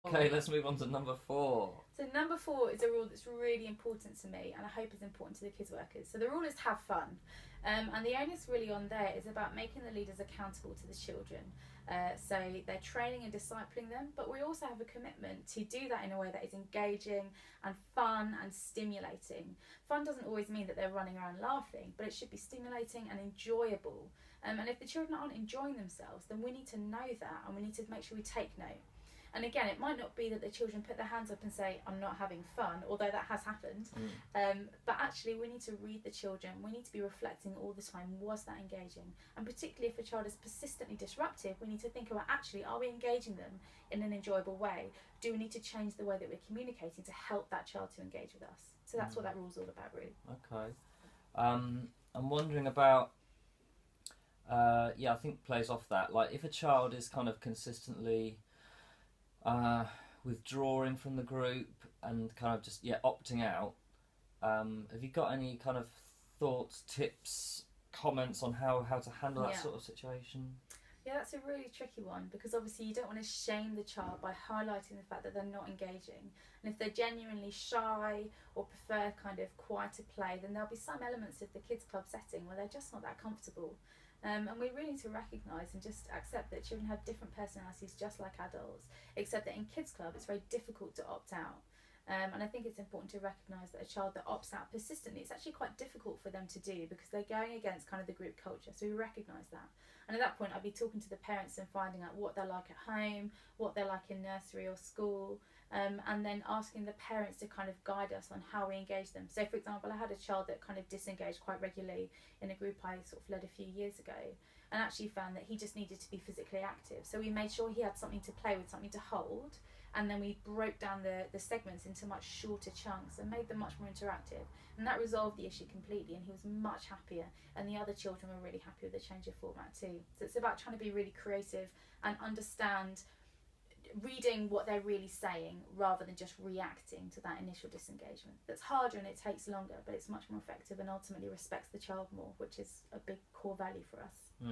Okay, let's move on to number 4. So number 4 is a rule that's really important to me, and I hope is important to the kids workers. So the rule is to have fun, and the onus really on there is about making the leaders accountable to the children. So they're training and discipling them, but we also have a commitment to do that in a way that is engaging and fun and stimulating. Fun doesn't always mean that they're running around laughing, but it should be stimulating and enjoyable. And if the children aren't enjoying themselves, then we need to know that, and we need to make sure we take note. And again, it might not be that the children put their hands up and say, I'm not having fun, although that has happened. But actually, we need to read the children. We need to be reflecting all the time, was that engaging? And particularly if a child is persistently disruptive, we need to think about, actually, are we engaging them in an enjoyable way? Do we need to change the way that we're communicating to help that child to engage with us? So that's what that rule's all about, really. Okay. I'm wondering about, I think plays off that. Like, if a child is kind of consistently withdrawing from the group and kind of just opting out, have you got any kind of thoughts, tips, comments on how to handle that sort of situation? Yeah, that's a really tricky one, because obviously you don't want to shame the child by highlighting the fact that they're not engaging. And if they're genuinely shy or prefer kind of quieter play, then there'll be some elements of the kids club setting where they're just not that comfortable. And we really need to recognise and just accept that children have different personalities just like adults, except that in kids club it's very difficult to opt out. And I think it's important to recognise that a child that opts out persistently, it's actually quite difficult for them to do, because they're going against kind of the group culture. So we recognise that. And at that point, I'd be talking to the parents and finding out what they're like at home, what they're like in nursery or school, and then asking the parents to kind of guide us on how we engage them. So, for example, I had a child that kind of disengaged quite regularly in a group I sort of led a few years ago, and actually found that he just needed to be physically active. So we made sure he had something to play with, something to hold, and then we broke down the segments into much shorter chunks and made them much more interactive. And that resolved the issue completely, and he was much happier, and the other children were really happy with the change of format too. So it's about trying to be really creative and understand, reading what they're really saying rather than just reacting to that initial disengagement. That's harder and it takes longer, but it's much more effective and ultimately respects the child more, which is a big core value for us.